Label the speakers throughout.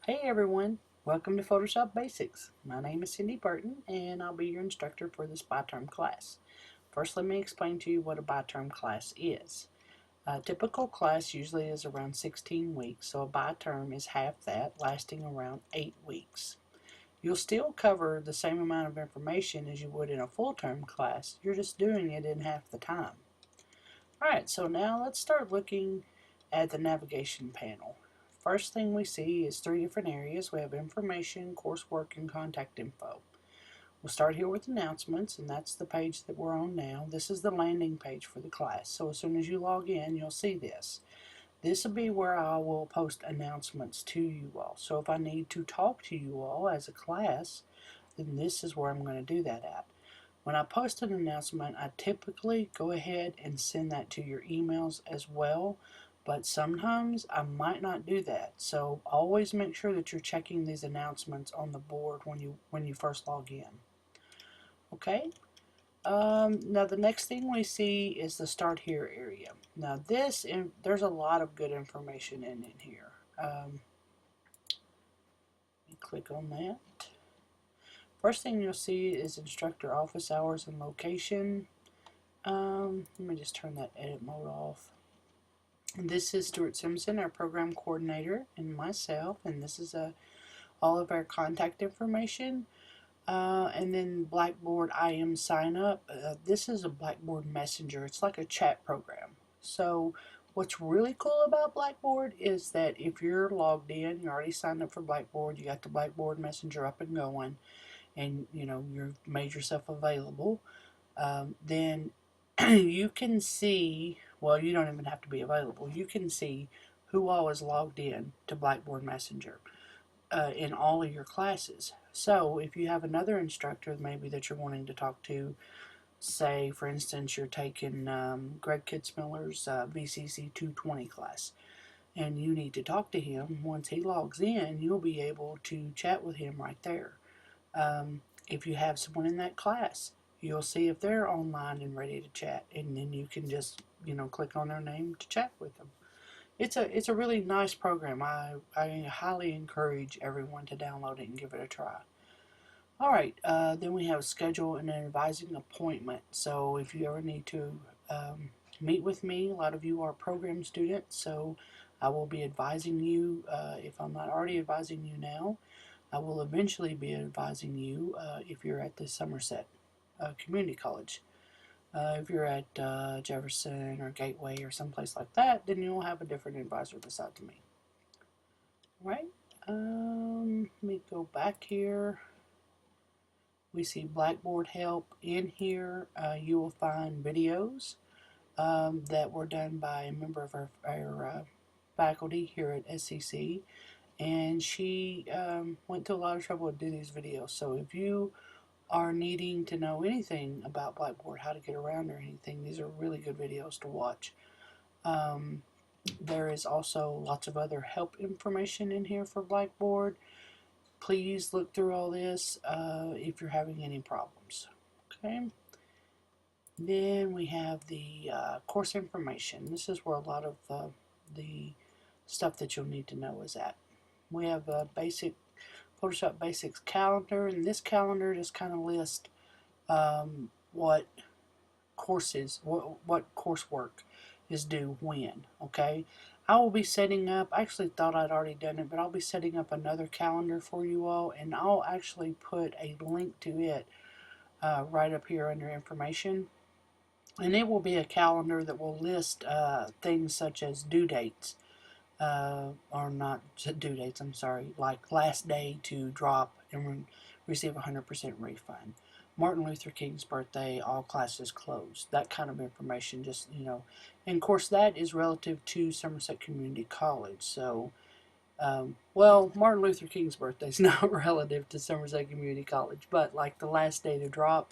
Speaker 1: Hey everyone, welcome to Photoshop Basics. My name is Cindy Burton and I'll be your instructor for this bi-term class. First, let me explain to you what a bi-term class is. A typical class usually is around 16 weeks, so a bi-term is half that, lasting around 8 weeks. You'll still cover the same amount of information as you would in a full-term class, you're just doing it in half the time. Alright, so now let's start looking at the navigation panel. First thing we see is three different areas. We have information, coursework, and contact info. We'll start here with announcements, and that's the page that we're on now. This is the landing page for the class, so as soon as you log in, you'll see this. This will be where I will post announcements to you all. So if I need to talk to you all as a class, then this is where I'm going to do that at. When I post an announcement, I typically go ahead and send that to your emails as well, but sometimes I might not do that. So always make sure that you're checking these announcements on the board when you first log in. Okay. Now the next thing we see is the Start Here area. Now there's a lot of good information in here. Let me click on that. First thing you'll see is instructor office hours and location. Let me just turn that edit mode off. And this is Stuart Simpson, our program coordinator, and myself, and this is all of our contact information. And then Blackboard IM sign up. This is a Blackboard Messenger. It's like a chat program. So what's really cool about Blackboard is that if you're logged in, you're already signed up for Blackboard, you got the Blackboard Messenger up and going, and you've made yourself available, then you can see, well, you don't even have to be available, you can see who all is logged in to Blackboard Messenger in all of your classes. So if you have another instructor maybe that you're wanting to talk to, say for instance you're taking Greg Kitzmiller's VCC 220 class, and you need to talk to him, once he logs in, you'll be able to chat with him right there. If you have someone in that class, you'll see if they're online and ready to chat, and then you can just click on their name to chat with them. It's a really nice program. I highly encourage everyone to download it and give it a try. Alright, then we have schedule and an advising appointment. So if you ever need to meet with me, a lot of you are program students, so I will be advising you. If I'm not already advising you now, I will eventually be advising you if you're at the Somerset Community College. If you're at Jefferson or Gateway or someplace like that, then you'll have a different advisor besides me. Right? Let me go back here. We see Blackboard Help in here. You will find videos that were done by a member of our faculty here at SCC, and she went to a lot of trouble to do these videos. So if you are needing to know anything about Blackboard, how to get around or anything, these are really good videos to watch. There is also lots of other help information in here for Blackboard. Please look through all this if you're having any problems. Okay. Then we have the course information. This is where a lot of the stuff that you'll need to know is at. We have a basic Photoshop Basics calendar, and this calendar just kind of lists what courses, what coursework is due when. Okay, I will be setting up, I actually thought I'd already done it, but I'll be setting up another calendar for you all, and I'll actually put a link to it right up here under information. And it will be a calendar that will list things such as due dates, or not due dates, I'm sorry, like last day to drop and receive 100% refund. Martin Luther King's birthday, all classes closed, that kind of information, just, and of course that is relative to Somerset Community College. So, well, Martin Luther King's birthday is not relative to Somerset Community College, but like the last day to drop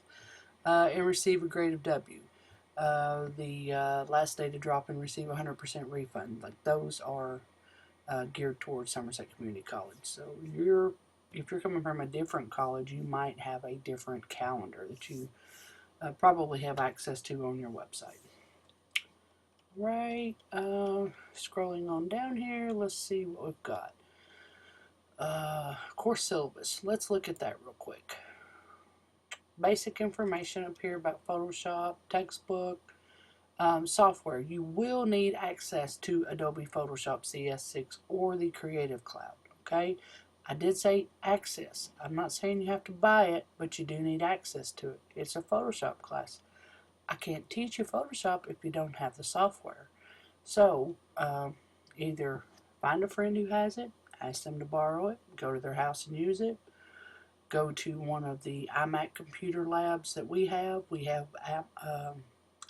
Speaker 1: and receive a grade of W. The last day to drop and receive 100% refund, like those are geared towards Somerset Community College. So if you're coming from a different college, you might have a different calendar that you probably have access to on your website. Right, scrolling on down here, let's see what we've got. course syllabus. Let's look at that real quick. Basic information up here about Photoshop, textbook, software. You will need access to Adobe Photoshop CS6 or the Creative Cloud. Okay, I did say access. I'm not saying you have to buy it, but you do need access to it. It's a Photoshop class. I can't teach you Photoshop if you don't have the software. So either find a friend who has it, ask them to borrow it, go to their house and use it, go to one of the iMac computer labs that we have. We have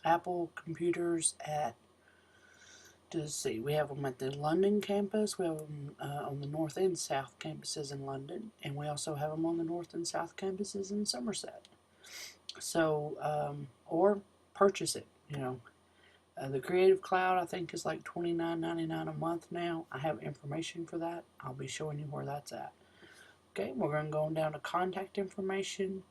Speaker 1: Apple computers at, let's see, we have them at the London campus, we have them on the North and South campuses in London, and we also have them on the North and South campuses in Somerset. So, or purchase it, you know. The Creative Cloud, I think, is like $29.99 a month now. I have information for that. I'll be showing you where that's at. Okay, we're going to go down to contact information.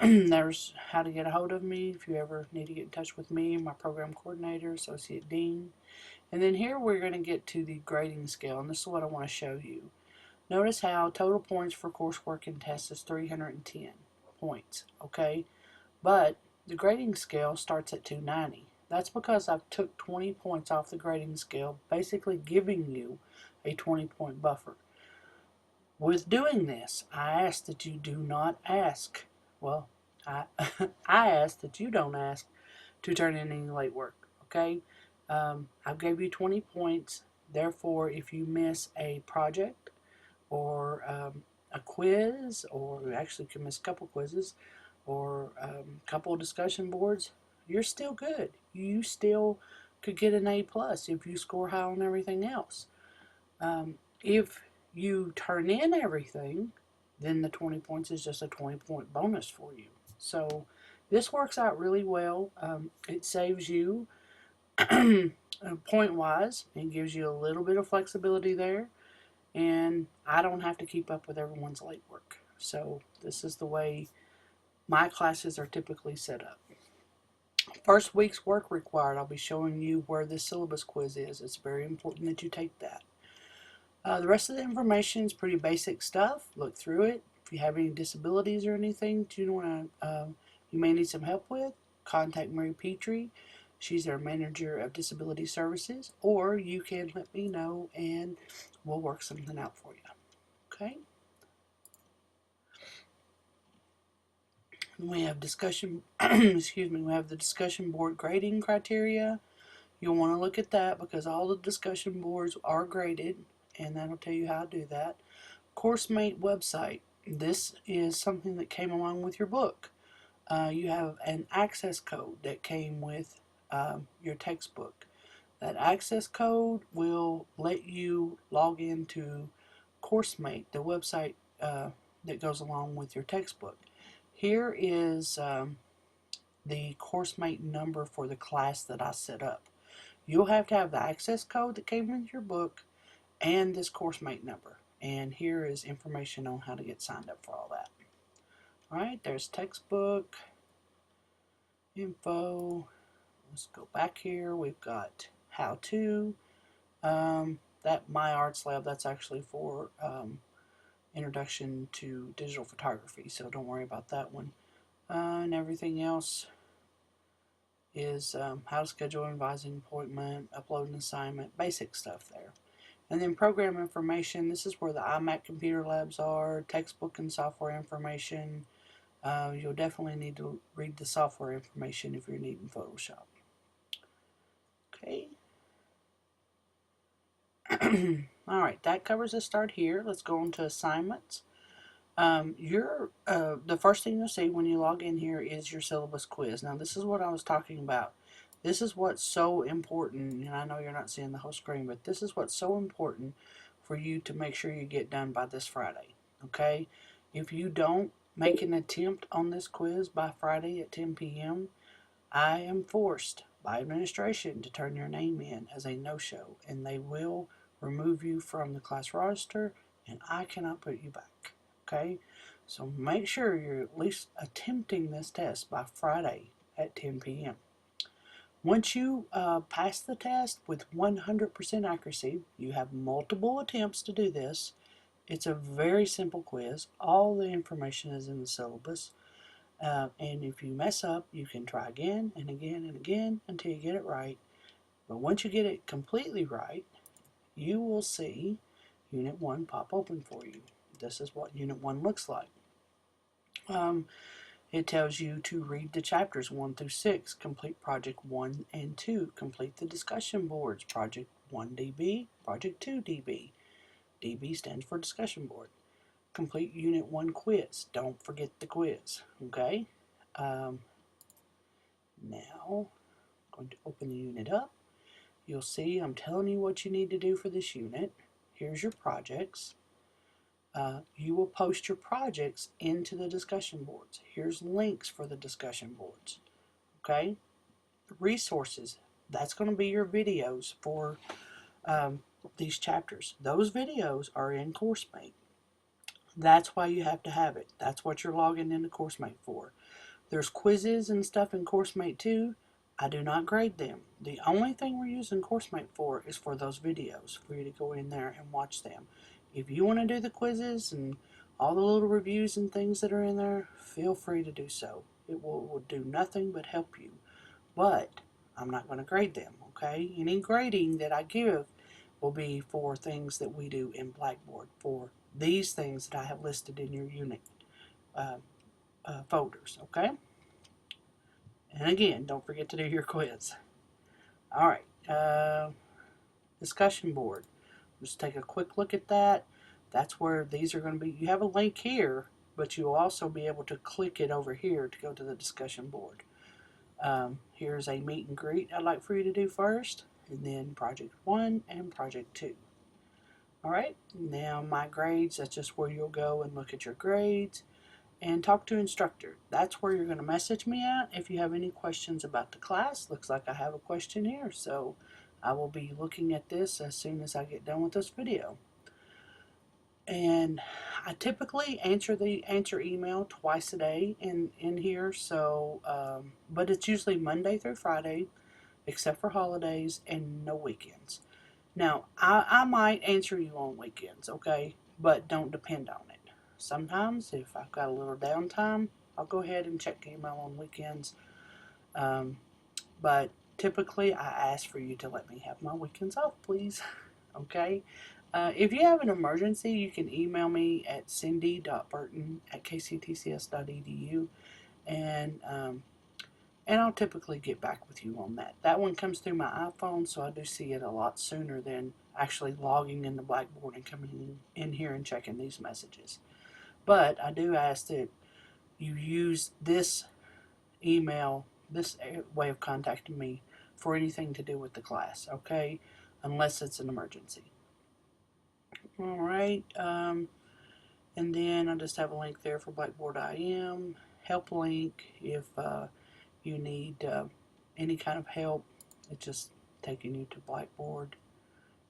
Speaker 1: There's how to get a hold of me if you ever need to get in touch with me, my program coordinator, associate dean. And then here we're going to get to the grading scale, and this is what I want to show you. Notice how total points for coursework and tests is 310 points, okay? But the grading scale starts at 290. That's because I've took 20 points off the grading scale, basically giving you a 20-point buffer. With doing this, I ask that you do not ask, well, I ask that you don't ask to turn in any late work, okay? I gave you 20 points, therefore if you miss a project or a quiz, or you actually can miss a couple quizzes, or a couple of discussion boards, you're still good. You still could get an A+ if you score high on everything else. If you turn in everything, then the 20 points is just a 20-point bonus for you. So this works out really well. It saves you point-wise and gives you a little bit of flexibility there. And I don't have to keep up with everyone's late work. So this is the way my classes are typically set up. First week's work required, I'll be showing you where the syllabus quiz is. It's very important that you take that. The rest of the information is pretty basic stuff. Look through it. If you have any disabilities or anything you may need some help with, contact Mary Petrie. She's our manager of disability services, or you can let me know and we'll work something out for you. Okay? And we have discussion, excuse me, we have the discussion board grading criteria. You'll want to look at that because all the discussion boards are graded, and that'll tell you how to do that. CourseMate website. This is something that came along with your book. You have an access code that came with your textbook. That access code will let you log into CourseMate, the website that goes along with your textbook. Here is the CourseMate number for the class that I set up. You'll have to have the access code that came with your book and this CourseMate number. And here is information on how to get signed up for all that. Alright, there's textbook, info. Let's go back here. We've got how to. That My Arts Lab, that's actually for introduction to digital photography, so don't worry about that one. And everything else is how to schedule an advising appointment, upload an assignment, basic stuff there. And then program information, this is where the iMac computer labs are, textbook and software information. You'll definitely need to read the software information if you're needing Photoshop. Okay. Alright, that covers the start here. Let's go on to assignments. The first thing you'll see when you log in here is your syllabus quiz. Now this is what I was talking about. This is what's so important, and I know you're not seeing the whole screen, but this is what's so important for you to make sure you get done by this Friday. Okay? If you don't make an attempt on this quiz by Friday at 10 p.m., I am forced by administration to turn your name in as a no-show, and they will remove you from the class roster, and I cannot put you back. Okay? So make sure you're at least attempting this test by Friday at 10 p.m. Once you pass the test with 100% accuracy, you have multiple attempts to do this. It's a very simple quiz. All the information is in the syllabus. And if you mess up, you can try again and again and again until you get it right. But once you get it completely right, you will see Unit 1 pop open for you. This is what Unit 1 looks like. It tells you to read the chapters 1 through 6, complete Project 1 and 2, complete the discussion boards, Project 1 DB, Project 2 DB. DB stands for discussion board. Complete Unit 1 quiz. Don't forget the quiz, okay? Now, I'm going to open the unit up. You'll see I'm telling you what you need to do for this unit. Here's your projects. You will post your projects into the discussion boards. Here's links for the discussion boards. Okay? Resources. That's going to be your videos for these chapters. Those videos are in CourseMate. That's why you have to have it. That's what you're logging into CourseMate for. There's quizzes and stuff in CourseMate too. I do not grade them. The only thing we're using CourseMate for is for those videos, for you to go in there and watch them. If you want to do the quizzes and all the little reviews and things that are in there, feel free to do so. It will do nothing but help you. But I'm not going to grade them, okay? Any grading that I give will be for things that we do in Blackboard, for these things that I have listed in your unit folders, okay? And again, don't forget to do your quiz. All right, discussion board. Just take a quick look at that. That's where these are going to be. You have a link here, but you'll also be able to click it over here to go to the discussion board. Here's a meet and greet I'd like for you to do first, and then Project 1 and Project 2. All right, now my grades, that's just where you'll go and look at your grades and talk to instructor. That's where you're going to message me at if you have any questions about the class. Looks like I have a question here, so I will be looking at this as soon as I get done with this video. And I typically answer email twice a day in here, so but it's usually Monday through Friday, except for holidays and no weekends. Now, I might answer you on weekends, okay, but don't depend on it. Sometimes, if I've got a little downtime, I'll go ahead and check email on weekends. But typically, I ask for you to let me have my weekends off, please. Okay? If you have an emergency, you can email me at cindy.burton@kctcs.edu, and I'll typically get back with you on that. That one comes through my iPhone, so I do see it a lot sooner than actually logging into Blackboard and coming in here and checking these messages. But I do ask that you use this email, this way of contacting me for anything to do with the class, okay? Unless it's an emergency. All right, and then I just have a link there for Blackboard IM, help link if you need any kind of help. It's just taking you to Blackboard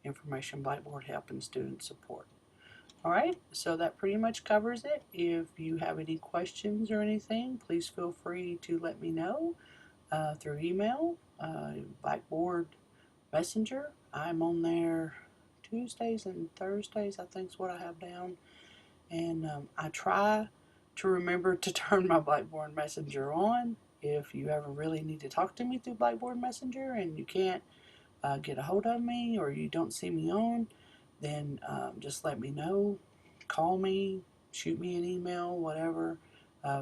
Speaker 1: information, Blackboard Help, and student support. Alright, so that pretty much covers it. If you have any questions or anything, please feel free to let me know through email, Blackboard Messenger. I'm on there Tuesdays and Thursdays, I think is what I have down. And I try to remember to turn my Blackboard Messenger on. If you ever really need to talk to me through Blackboard Messenger and you can't get a hold of me or you don't see me on, then just let me know. Call me, shoot me an email, whatever,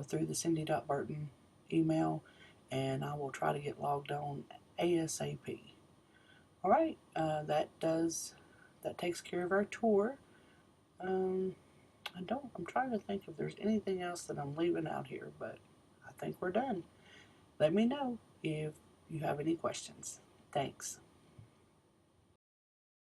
Speaker 1: through the cindy.burton email, and I will try to get logged on ASAP. All right, that takes care of our tour. I'm trying to think if there's anything else that I'm leaving out here, but I think we're done. Let me know if you have any questions. Thanks.